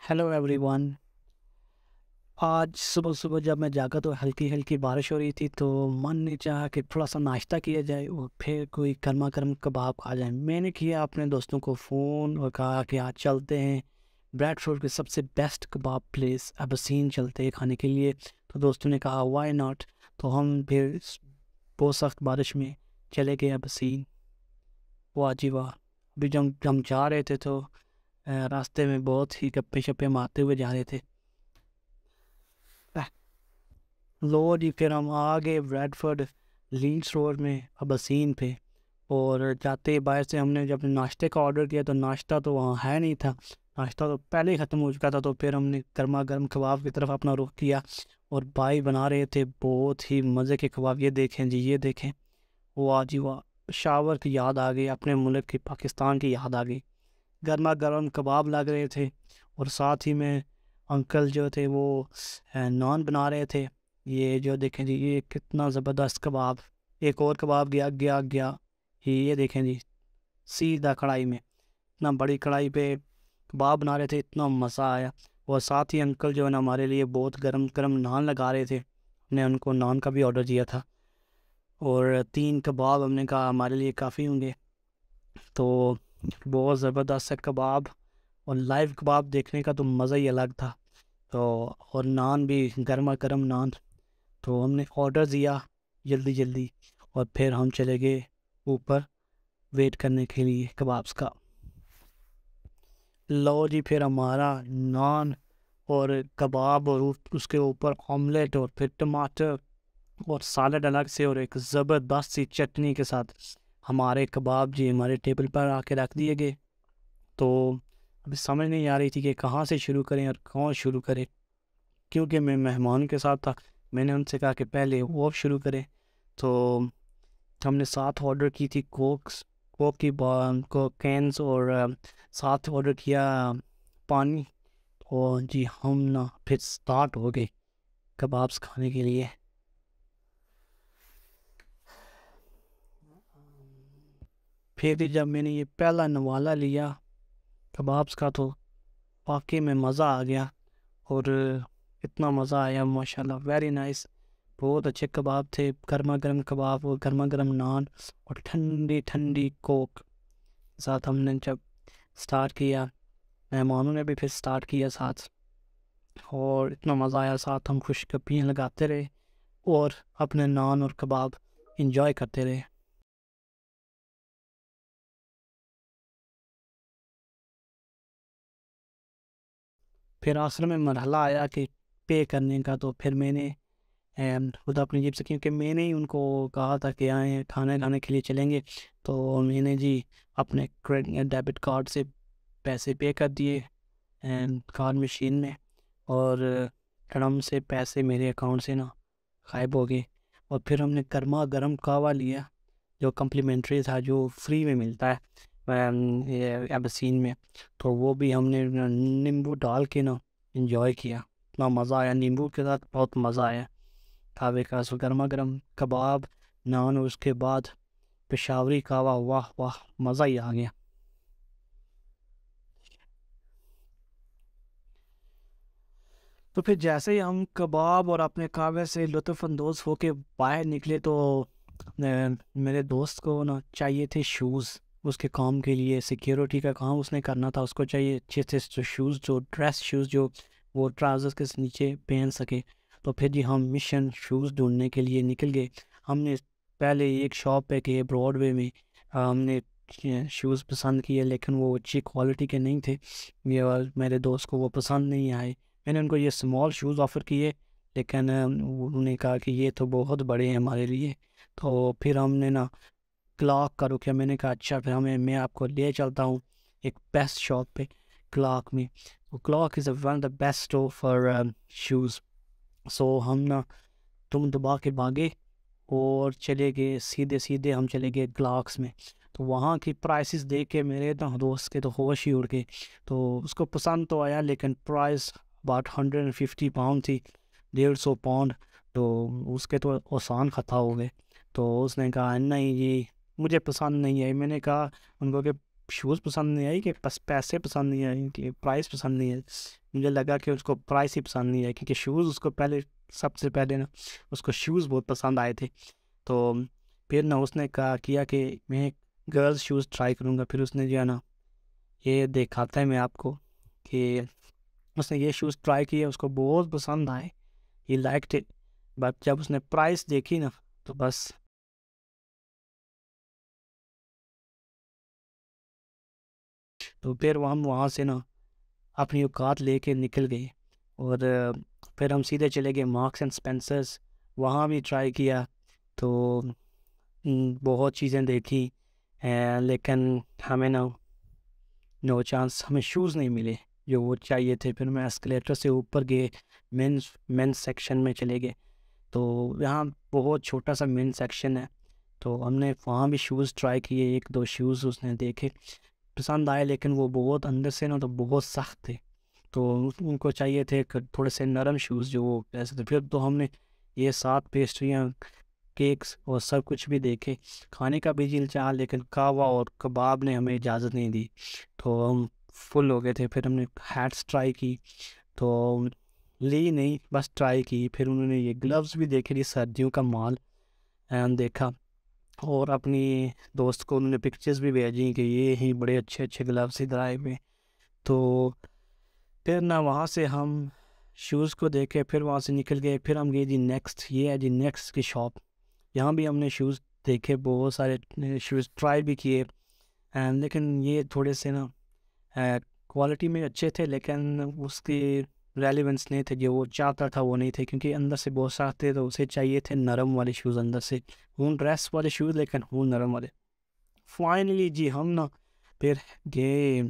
Hello everyone. आज सुबह सुबह जब मैं जागा तो हल्की हल्की बारिश हो रही थी, तो मन ने चाहा कि थोड़ा सा नाश्ता किया जाए और फिर कोई गर्मा गर्म कबाब खा जाए। मैंने किया अपने दोस्तों को फ़ोन और कहा कि आज चलते हैं ब्रैडफोर्ड के सबसे बेस्ट कबाब प्लेस अबसीन चलते हैं खाने के लिए। तो दोस्तों ने कहा वाई नॉट। तो हम फिर बहुत सख्त बारिश में चले गए अबसीन। वाह जी वाह। अभी जब हम जा रहे थे तो रास्ते में बहुत ही गप्पे शप्पे मारते हुए जा रहे थे। लो जी, फिर हम आ गए ब्रैडफोर्ड लीड्स रोड में अबसीन पे। और जाते ही बाहर से हमने जब नाश्ते का ऑर्डर किया तो नाश्ता तो वहाँ है नहीं था। नाश्ता तो पहले ही ख़त्म हो चुका था। तो फिर हमने गर्मा गर्म कबाब की तरफ अपना रुख किया। और भाई बना रहे थे बहुत ही मज़े के कबाब। ये देखें जी, ये देखें। वाह जी वाह। पेशावर की याद आ गई, अपने मुल्क की, पाकिस्तान की याद आ गई। गर्मा गर्म कबाब लग रहे थे और साथ ही में अंकल जो थे वो नान बना रहे थे। ये जो देखें जी, ये कितना ज़बरदस्त कबाब। एक और कबाब गया गया गया। ये देखें जी, सीधा कढ़ाई में, इतना बड़ी कढ़ाई पे कबाब बना रहे थे, इतना मज़ा आया। और साथ ही अंकल जो है ना हमारे लिए बहुत गरम गरम नान लगा रहे थे। हमने उनको नान का भी ऑर्डर दिया था और 3 कबाब हमने कहा हमारे लिए काफ़ी होंगे। तो बहुत ज़बरदस्त है कबाब। और लाइव कबाब देखने का तो मज़ा ही अलग था। तो और नान भी गर्मा गर्म नान। तो हमने ऑर्डर दिया जल्दी जल्दी और फिर हम चले गए ऊपर वेट करने के लिए कबाब्स का। लो जी, फिर हमारा नान और कबाब और उसके ऊपर ऑमलेट और फिर टमाटर और सालड अलग से और एक ज़बरदस्त सी चटनी के साथ हमारे कबाब जी हमारे टेबल पर आके रख दिए गए। तो अभी समझ नहीं आ रही थी कि कहाँ से शुरू करें और कौन शुरू करे, क्योंकि मैं मेहमान के साथ था। मैंने उनसे कहा कि पहले वो शुरू करें। तो हमने साथ ऑर्डर की थी कोक की को कैंस और साथ ऑर्डर किया पानी। और जी हम ना फिर स्टार्ट हो गए कबाब्स खाने के लिए। फिर जब मैंने ये पहला नवाला लिया कबाब्स का तो वाकई में मज़ा आ गया। और इतना मज़ा आया माशाल्लाह, वेरी नाइस। बहुत अच्छे कबाब थे, गर्मा गर्म कबाब और गर्मा गर्म नान और ठंडी ठंडी कोक साथ। हमने जब स्टार्ट किया, मेहमानों ने भी फिर स्टार्ट किया साथ। और इतना मज़ा आया, साथ हम खुशगपियाँ लगाते रहे और अपने नान और कबाब इंजॉय करते रहे। फिर आखिर में मरहला आया कि पे करने का। तो फिर मैंने खुद अपनी जेब से, क्योंकि मैंने ही उनको कहा था कि आए खाना खाने के लिए चलेंगे, तो मैंने जी अपने क्रेडिट डेबिट कार्ड से पैसे पे कर दिए कार्ड मशीन में। और एकदम से पैसे मेरे अकाउंट से ना गायब हो गए। और फिर हमने गर्मा गर्म कहवा लिया जो कम्प्लीमेंट्री था, जो फ्री में मिलता है ये अबसीन में। तो वो भी हमने नींबू डाल के ना इंजॉय किया। इतना मज़ा आया, नींबू के साथ बहुत मज़ा आया कहवे का। सो गर्मा गर्म कबाब, नान और उसके बाद पेशावरी कहवा, वाह वाह, मज़ा ही आ गया। तो फिर जैसे ही हम कबाब और अपने कहवे से लुत्फ़अंदोज़ होके बाहर निकले तो मेरे दोस्त को ना चाहिए थे शूज़ उसके काम के लिए। सिक्योरिटी का काम उसने करना था, उसको चाहिए अच्छे से जो शूज़, जो ड्रेस शूज़ जो वो ट्राउज़र्स के नीचे पहन सके। तो फिर जी हम मिशन शूज़ ढूंढने के लिए निकल गए। हमने पहले एक शॉप पे गए ब्रॉडवे में, हमने शूज़ पसंद किए लेकिन वो अच्छी क्वालिटी के नहीं थे। मेरे दोस्त को वो पसंद नहीं आए। मैंने उनको ये स्मॉल शूज़ ऑफ़र किए लेकिन उन्होंने कहा कि ये तो बहुत बड़े हैं हमारे लिए। तो फिर हमने ना क्लॉक का रुका। मैंने कहा अच्छा, फिर मैं आपको ले चलता हूँ एक बेस्ट शॉप पे क्लॉक में। तो clock is one of the best store for shoes. So हम ना तुम दबा के भागे और चले गए, सीधे सीधे हम चले गए क्लॉक्स में। तो वहाँ की प्राइसेस देख के मेरे तो दोस्त के तो होश ही उड़ गए। तो उसको पसंद तो आया लेकिन प्राइस अबाउट 150 पाउंड थी, 150 पाउंड। तो उसके तो आसान ख़ता हो गए। तो उसने कहा नहीं, ये मुझे पसंद नहीं है। मैंने कहा उनको कि شوز پسند نہیں آئی کہ بس پیسے پسند نہیں آئے کہ پرائس پسند نہیں ہے. مجھے لگا کہ اس کو پرائس ہی پسند نہیں ہے کیونکہ شوز اس کو پہلے سب سے پہلے نا اس کو شوز بہت پسند آئے تھے. تو پھر نا اس نے کیا کہ میں گرلز شوز ٹرائی کروں گا. پھر اس نے جو ہے نا یہ دکھاتا ہے میں آپ کو کہ اس نے یہ شوز ٹرائی کیے, اس کو بہت پسند آئے, ہی لائکڈ اٹ. بٹ جب اس نے پرائس دیکھی نا تو بس تو پھر ہم وہاں سے نا اپنی اوقات لے کے نکل گئے اور پھر ہم سیدھے چلے گئے مارکس اینڈ اسپینسرز. وہاں بھی ٹرائی کیا تو بہت چیزیں دیکھی لیکن ہمیں نا نو چانس, ہمیں شوز نہیں ملے جو وہ چاہیے تھے. پھر میں اسکلیٹر سے اوپر گئے, مینس سیکشن میں چلے گئے. تو یہاں بہت چھوٹا سا مین سیکشن ہے, تو ہم نے وہاں بھی شوز ٹرائی کیے. ایک دو شوز اس نے دیکھے پسند آئے لیکن وہ بہت اندر سے نا تو بہت سخت تھے, تو ان کو چاہیے تھے تھوڑے سے نرم شوز جو وہ ایسے تھے. پھر تو ہم نے یہ 7 پیسٹریاں, کیکس اور سب کچھ بھی دیکھے. کھانے کا بھی دل چاہا لیکن کہوہ اور کباب نے ہمیں اجازت نہیں دی, تو ہم فل ہو گئے تھے. پھر ہم نے ہیٹس ٹرائی کی تو لی نہیں, بس ٹرائی کی. پھر انہوں نے یہ گلوز بھی دیکھے, یہ سردیوں کا مال دیکھا, اور اپنی دوست کو انہوں نے پکچرز بھی بھیجی کہ یہ ہی بڑے اچھے اچھے گلوز ادھر آئے ہوئے. تو پھر نہ وہاں سے ہم شوز کو دیکھے, پھر وہاں سے نکل گئے. پھر ہم گئے جی نیکسٹ, یہ ہے جی نیکسٹ کی شاپ. یہاں بھی ہم نے شوز دیکھے, بہت سارے شوز ٹرائی بھی کیے, لیکن یہ تھوڑے سے نا کوالٹی میں اچھے تھے لیکن اس کی ریلیونس نہیں تھے, جو وہ چاہتا تھا وہ نہیں تھے, کیونکہ اندر سے بہت سخت تھے. تو اسے چاہیے تھے نرم والے شوز اندر سے, ہوں ڈریس والے شوز لیکن ہوں نرم والے. فائنلی جی ہم نا پھر گئے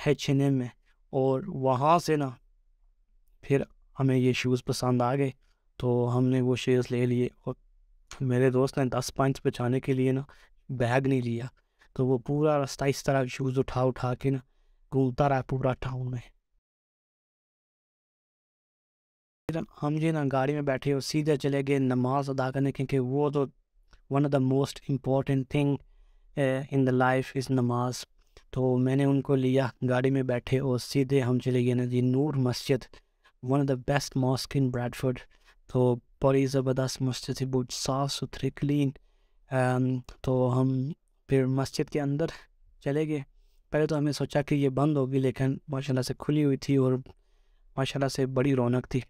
H&M میں, اور وہاں سے نا پھر ہمیں یہ شوز پسند آ گئے تو ہم نے وہ شوز لے لیے. اور میرے دوست نے 10 پوائنٹس بچانے کے لیے نا بیگ نہیں لیا, تو وہ پورا راستہ اس طرح شوز اٹھا کے نا گھومتا رہا پورا ٹاؤن میں. پھر ہم جو نا گاڑی میں بیٹھے اور سیدھے چلے گئے نماز ادا کرنے, کیونکہ وہ تو one of the most important thing in the life is نماز. تو میں نے ان کو لیا, گاڑی میں بیٹھے اور سیدھے ہم چلے گئے نا جی Noor Masjid, one of the best mosque in Bradford. تو بڑی زبردست مسجد تھی, بہت صاف ستھری کلین. تو ہم پھر مسجد کے اندر چلے گئے. پہلے تو ہمیں سوچا کہ یہ بند ہوگی لیکن ماشاءاللہ سے کھلی ہوئی تھی اور ماشاءاللہ سے بڑی رونق تھی.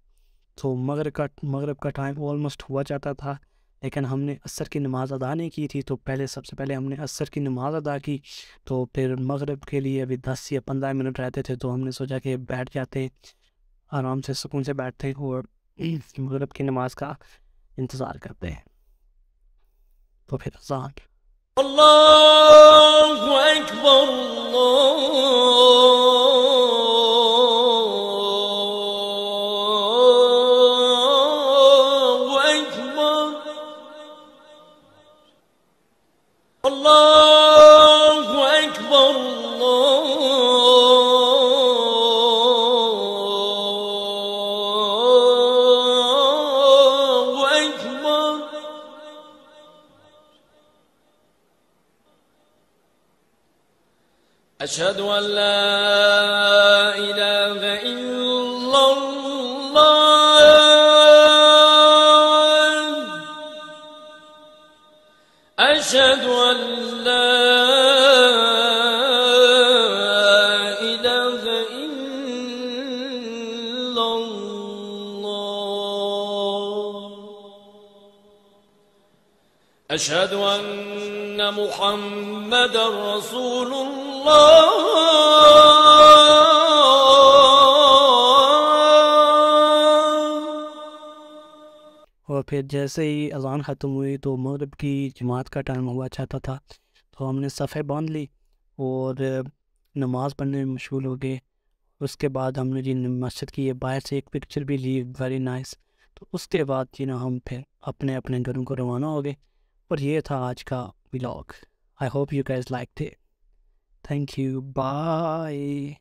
تو مغرب کا ٹائم آلموسٹ ہوا جاتا تھا لیکن ہم نے عصر کی نماز ادا نہیں کی تھی. تو سب سے پہلے ہم نے عصر کی نماز ادا کی. تو پھر مغرب کے لیے ابھی 10 یا 15 منٹ رہتے تھے, تو ہم نے سوچا کہ بیٹھ جاتے ہیں, آرام سے سکون سے بیٹھتے ہیں اور مغرب کی نماز کا انتظار کرتے ہیں. تو پھر اذان. اللہ اکبر اللہ اکبر أشهد أن لا إله إلا الله أشهد أن لا إله إلا الله أشهد أن محمد رسول الله اور پھر جیسے ہی اذان ختم ہوئی تو مغرب کی جماعت کا ٹائم ہوا چاہتا تھا, تو ہم نے صفحے باندھ لی اور نماز پڑھنے میں مشغول ہو گئے. اس کے بعد ہم نے جی مسجد کی یہ باہر سے ایک پکچر بھی لی, ویری نائس. تو اس کے بعد جی نا ہم پھر اپنے اپنے گھروں کو روانہ ہو گئے. اور یہ تھا آج کا vlog. I hope you guys liked it. Thank you, bye.